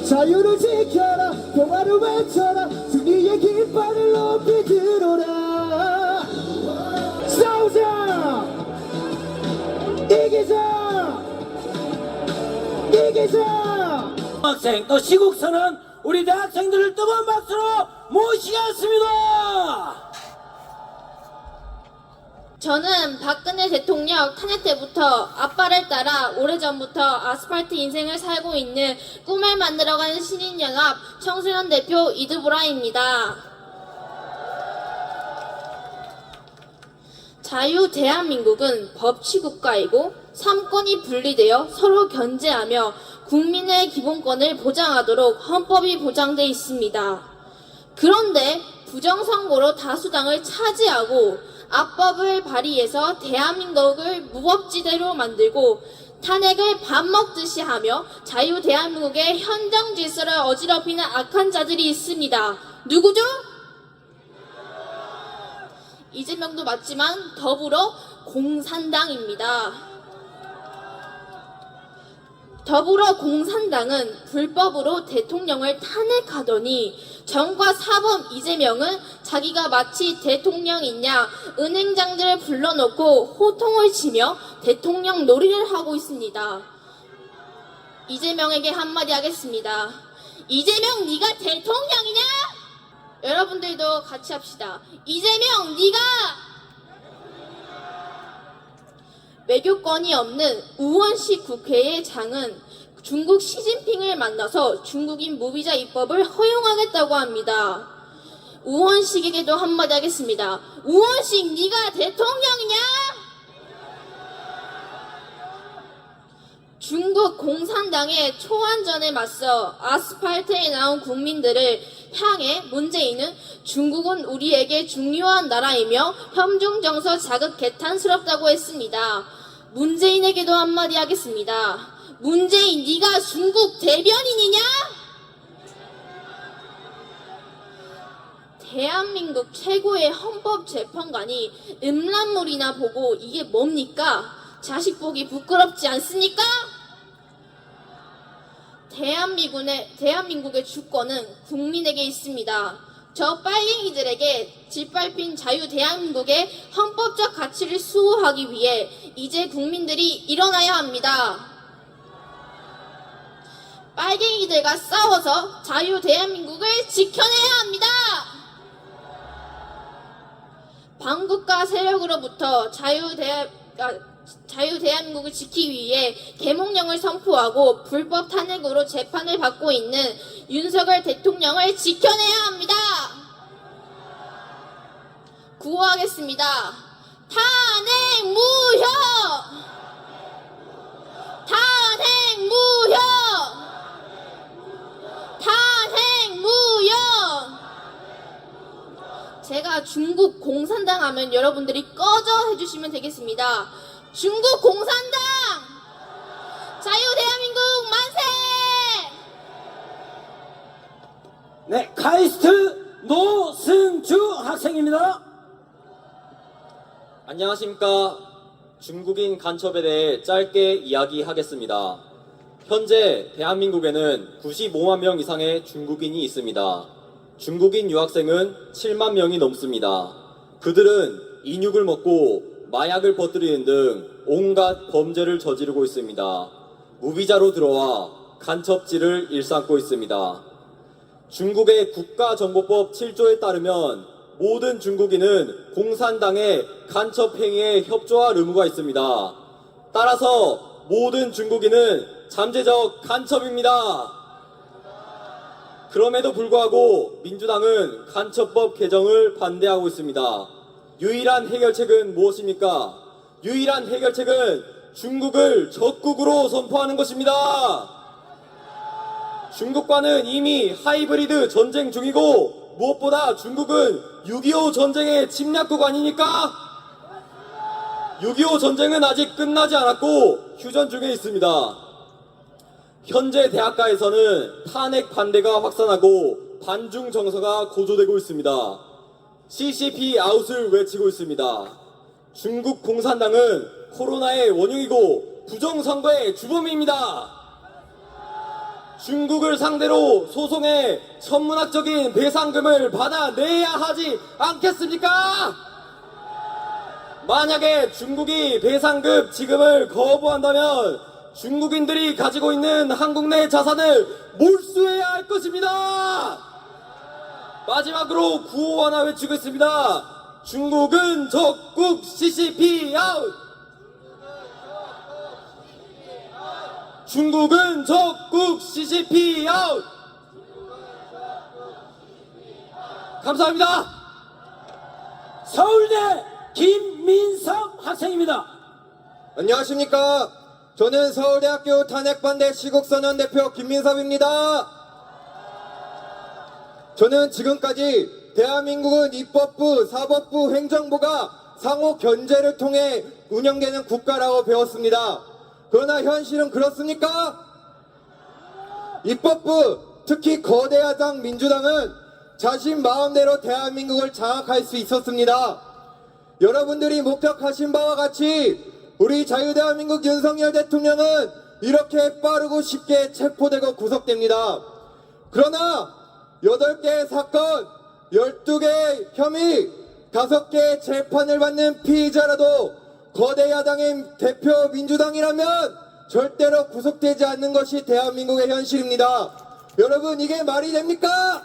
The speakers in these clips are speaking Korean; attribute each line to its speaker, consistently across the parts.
Speaker 1: 자유를 지켜라 평화를 외쳐라 승리의 깃발을 높이 들어라 싸우자 이기자 이기자
Speaker 2: 학생 또 시국선언 우리 대학생들을 뜨거운 박수로 모시겠습니다.
Speaker 3: 저는 박근혜 대통령 탄핵 때부터 아빠를 따라 오래전부터 아스팔트 인생을 살고 있는 꿈을 만들어가는 신인연합 청소년 대표 이드보라입니다. 자유 대한민국은 법치국가이고 삼권이 분리되어 서로 견제하며 국민의 기본권을 보장하도록 헌법이 보장돼 있습니다. 그런데 부정선거로 다수당을 차지하고 압법을 발휘해서 대한민국을 무법지대로 만들고 탄핵을 밥 먹듯이 하며 자유 대한민국의 현정 질서를 어지럽히는 악한 자들이 있습니다. 누구죠? 이재명도 맞지만 더불어 공산당입니다. 더불어 공산당은 불법으로 대통령을 탄핵하더니 정과 사범 이재명은 자기가 마치 대통령이냐 은행장들을 불러놓고 호통을 치며 대통령 놀이를 하고 있습니다. 이재명에게 한마디 하겠습니다. 이재명 네가 대통령이냐? 여러분들도 같이 합시다. 이재명 네가 외교권이 없는 우원식 국회의 장은 중국 시진핑을 만나서 중국인 무비자 입법을 허용하겠다고 합니다. 우원식에게도 한마디 하겠습니다. 우원식 네가 대통령이냐? 중국 공산당의 초안전에 맞서 아스팔트에 나온 국민들을 향해 문재인은 중국은 우리에게 중요한 나라이며 현중정서 자극 개탄스럽다고 했습니다. 문재인에게도 한마디 하겠습니다. 문재인 네가 중국 대변인이냐? 대한민국 최고의 헌법재판관이 음란물이나 보고 이게 뭡니까? 자식 보기 부끄럽지 않습니까? 대한민국의 주권은 국민에게 있습니다. 저 빨갱이들에게 짓밟힌 자유 대한민국의 헌법적 가치를 수호하기 위해 이제 국민들이 일어나야 합니다. 빨갱이들과 싸워서 자유 대한민국을 지켜내야 합니다. 반국가 세력으로부터 자유 대한민국을 지키기 위해 계몽령을 선포하고 불법 탄핵으로 재판을 받고 있는 윤석열 대통령을 지켜내야 합니다. 구호하겠습니다. 탄핵 무효! 탄핵 무효! 탄핵 무효! 제가 중국 공산당 하면 여러분들이 꺼져 해주시면 되겠습니다. 중국 공산당! 자유 대한민국 만세!
Speaker 2: 네, 카이스트 노승주 학생입니다.
Speaker 4: 안녕하십니까. 중국인 간첩에 대해 짧게 이야기하겠습니다. 현재 대한민국에는 95만 명 이상의 중국인이 있습니다. 중국인 유학생은 7만 명이 넘습니다. 그들은 인육을 먹고 마약을 퍼뜨리는 등 온갖 범죄를 저지르고 있습니다. 무비자로 들어와 간첩질을 일삼고 있습니다. 중국의 국가정보법 7조에 따르면 모든 중국인은 공산당의 간첩 행위에 협조할 의무가 있습니다. 따라서 모든 중국인은 잠재적 간첩입니다. 그럼에도 불구하고 민주당은 간첩법 개정을 반대하고 있습니다. 유일한 해결책은 무엇입니까? 유일한 해결책은 중국을 적국으로 선포하는 것입니다. 중국과는 이미 하이브리드 전쟁 중이고 무엇보다 중국은 6.25 전쟁의 침략국 아닙니까? 6.25 전쟁은 아직 끝나지 않았고 휴전 중에 있습니다. 현재 대학가에서는 탄핵 반대가 확산하고 반중 정서가 고조되고 있습니다. CCP 아웃을 외치고 있습니다. 중국 공산당은 코로나의 원흉이고 부정선거의 주범입니다. 중국을 상대로 소송에 천문학적인 배상금을 받아내야 하지 않겠습니까? 만약에 중국이 배상금 지급을 거부한다면 중국인들이 가지고 있는 한국 내 자산을 몰수해야 할 것입니다. 마지막으로 구호 하나 외치고 있습니다. 중국은 적국 CCP 아웃! 중국은 적국 CCP 아웃! 감사합니다.
Speaker 2: 서울대 김민섭 학생입니다.
Speaker 1: 안녕하십니까. 저는 서울대학교 탄핵반대 시국선언 대표 김민섭입니다. 저는 지금까지 대한민국은 입법부, 사법부, 행정부가 상호 견제를 통해 운영되는 국가라고 배웠습니다. 그러나 현실은 그렇습니까? 입법부, 특히 거대 야당 민주당은 자신 마음대로 대한민국을 장악할 수 있었습니다. 여러분들이 목격하신 바와 같이 우리 자유대한민국 윤석열 대통령은 이렇게 빠르고 쉽게 체포되고 구속됩니다. 그러나 8개의 사건, 12개의 혐의, 5개의 재판을 받는 피의자라도 거대 야당의 대표 민주당이라면 절대로 구속되지 않는 것이 대한민국의 현실입니다. 여러분, 이게 말이 됩니까?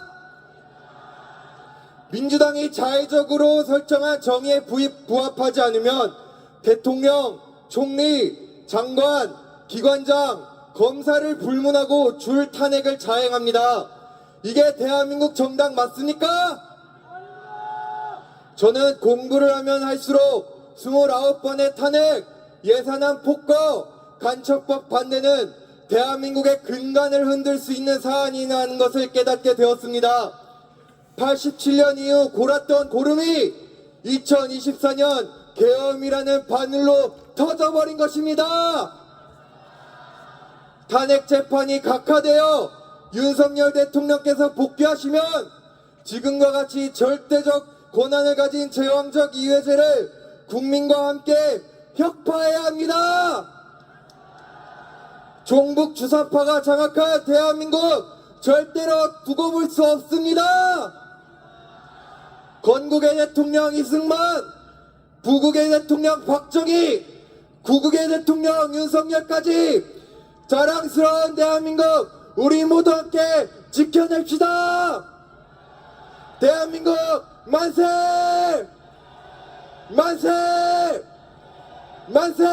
Speaker 1: 민주당이 자의적으로 설정한 정의에 부합하지 않으면 대통령, 총리, 장관, 기관장, 검사를 불문하고 줄 탄핵을 자행합니다. 이게 대한민국 정당 맞습니까? 저는 공부를 하면 할수록 29번의 탄핵, 예산안 폭거, 간첩법 반대는 대한민국의 근간을 흔들 수 있는 사안이라는 것을 깨닫게 되었습니다. 87년 이후 골았던 고름이 2024년 계엄이라는 바늘로 터져버린 것입니다. 탄핵 재판이 각하되어 윤석열 대통령께서 복귀하시면 지금과 같이 절대적 권한을 가진 제왕적 이회제를 국민과 함께 혁파해야 합니다. 종북 주사파가 장악한 대한민국 절대로 두고 볼 수 없습니다. 건국의 대통령 이승만, 부국의 대통령 박정희, 구국의 대통령 윤석열까지 자랑스러운 대한민국 우리 모두 함께 지켜냅시다. 대한민국 만세! 만세! 만세!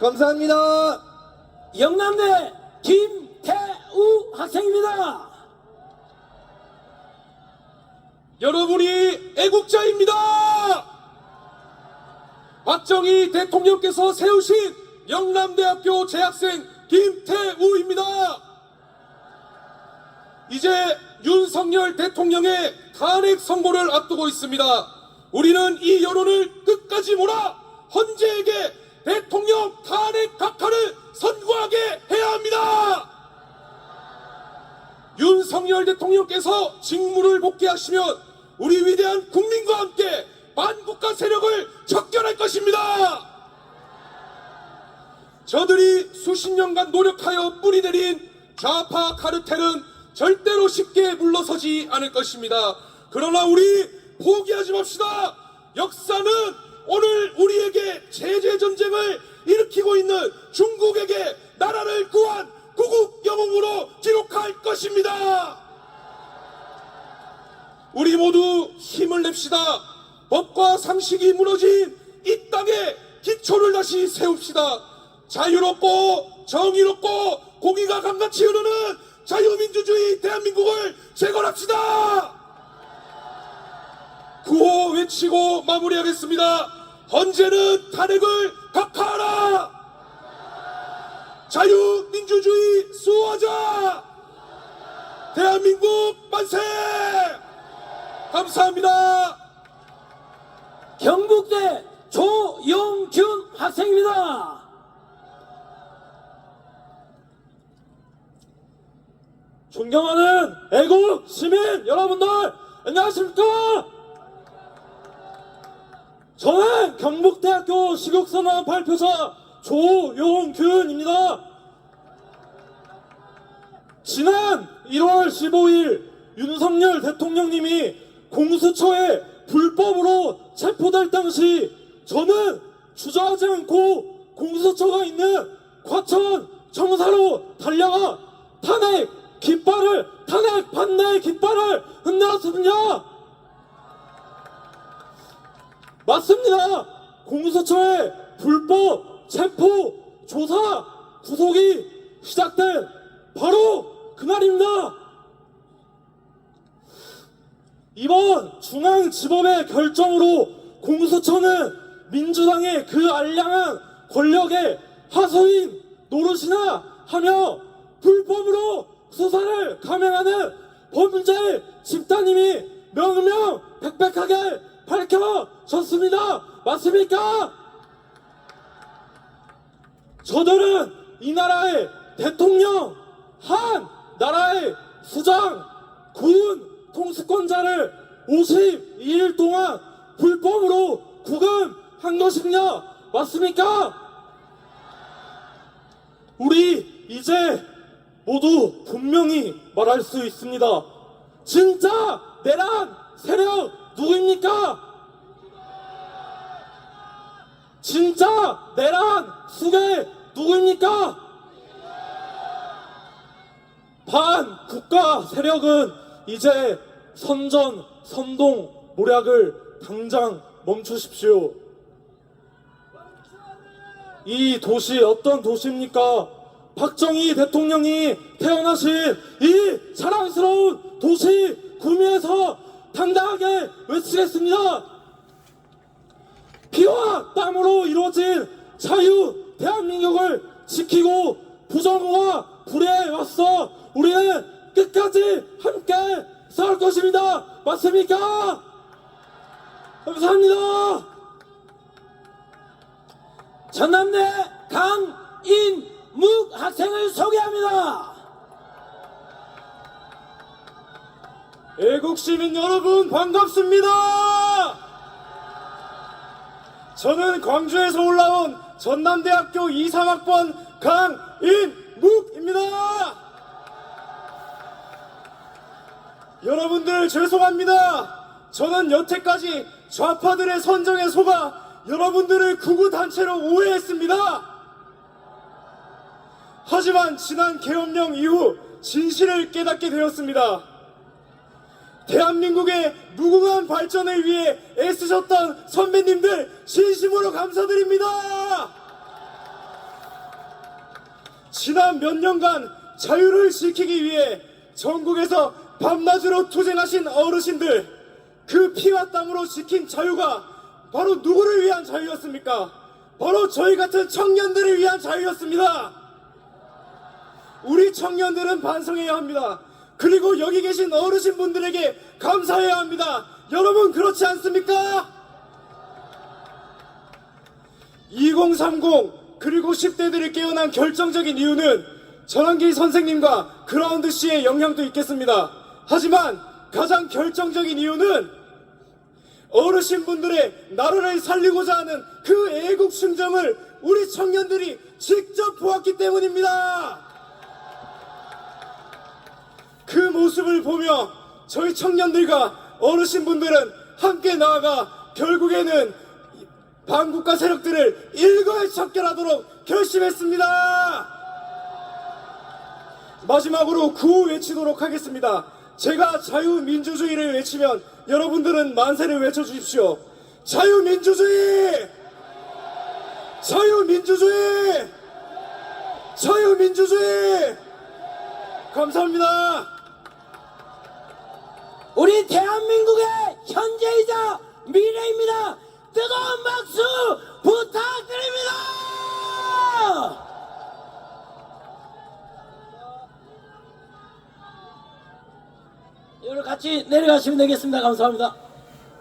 Speaker 1: 감사합니다.
Speaker 2: 영남대 김태우 학생입니다.
Speaker 5: 여러분이 애국자입니다. 박정희 대통령께서 세우신 영남대학교 재학생 김태우입니다. 이제 윤석열 대통령의 탄핵 선고를 앞두고 있습니다. 우리는 이 여론을 끝까지 몰아 헌재에게 대통령 탄핵 각하를 선고하게 해야 합니다. 윤석열 대통령께서 직무를 복귀하시면 우리 위대한 국민과 함께 반국가 세력을 척결할 것입니다. 저들이 수십 년간 노력하여 뿌리내린 좌파 카르텔은 절대로 쉽게 물러서지 않을 것입니다. 그러나 우리 포기하지 맙시다. 역사는 오늘 우리에게 제재 전쟁을 일으키고 있는 중국에게 나라를 구한 구국 영웅으로 기록할 것입니다. 우리 모두 힘을 냅시다. 법과 상식이 무너진 이 땅에 기초를 다시 세웁시다. 자유롭고 정의롭고 공의가 강같이 흐르는 자유민주주의 대한민국을 재건합시다. 구호 외치고 마무리하겠습니다. 헌재는 탄핵을 각하하라. 자유민주주의 수호하자. 대한민국 만세. 감사합니다.
Speaker 2: 경북대 조용균 학생입니다. 존경하는 애국 시민 여러분들 안녕하십니까? 저는 경북대학교 시국선언 발표자 조용균입니다.
Speaker 4: 지난 1월 15일 윤석열 대통령님이 공수처에 불법으로 체포될 당시 저는 주저하지 않고 공수처가 있는 과천 청사로 달려가 탄핵 반대 깃발을 흔들었습니다. 맞습니다. 공수처의 불법 체포 조사 구속이 시작된 바로 그날입니다. 이번 중앙지법의 결정으로 공수처는 민주당의 그 알량한 권력의 하수인 노릇이나 하며 불법으로 수사를 감행하는 범죄 집단임이 명명백백하게 밝혀졌습니다. 맞습니까? 저들은 이 나라의 대통령, 한 나라의 수장, 군 통수권자를 52일 동안 불법으로 구금한 것이냐? 맞습니까? 우리 이제 모두 분명히 말할 수 있습니다. 진짜 내란 세력 누구입니까? 진짜 내란 수괴 누구입니까? 반국가 세력은 이제 선전, 선동, 모략을 당장 멈추십시오. 이 도시 어떤 도시입니까? 박정희 대통령이 태어나신 이 자랑스러운 도시 구미에서 당당하게 외치겠습니다. 피와 땀으로 이루어진 자유 대한민국을 지키고 부정과 불의에 맞서 우리는 끝까지 함께 싸울 것입니다. 맞습니까? 감사합니다.
Speaker 2: 전남대 강인묵 학생을 소개합니다.
Speaker 4: 애국 시민 여러분 반갑습니다. 저는 광주에서 올라온 전남대학교 23학번 강인묵입니다. 여러분들 죄송합니다. 저는 여태까지 좌파들의 선정에 속아 여러분들을 구구단체로 오해했습니다. 하지만 지난 계엄령 이후 진실을 깨닫게 되었습니다. 대한민국의 무궁한 발전을 위해 애쓰셨던 선배님들 진심으로 감사드립니다. 지난 몇 년간 자유를 지키기 위해 전국에서 밤낮으로 투쟁하신 어르신들, 그 피와 땀으로 지킨 자유가 바로 누구를 위한 자유였습니까? 바로 저희 같은 청년들을 위한 자유였습니다. 우리 청년들은 반성해야 합니다. 그리고 여기 계신 어르신분들에게 감사해야 합니다. 여러분 그렇지 않습니까? 2030 그리고 10대들이 깨어난 결정적인 이유는 전환기 선생님과 그라운드 씨의 영향도 있겠습니다. 하지만 가장 결정적인 이유는 어르신분들의 나라를 살리고자 하는 그 애국 심정을 우리 청년들이 직접 보았기 때문입니다. 그 모습을 보며 저희 청년들과 어르신분들은 함께 나아가 결국에는 반국가 세력들을 일거에 척결하도록 결심했습니다. 마지막으로 구호 외치도록 하겠습니다. 제가 자유민주주의를 외치면 여러분들은 만세를 외쳐주십시오. 자유민주주의! 자유민주주의! 자유민주주의! 감사합니다.
Speaker 2: 우리 대한민국의 현재이자 미래입니다. 뜨거운 박수 부탁드립니다. 여러분 같이 내려가시면 되겠습니다. 감사합니다.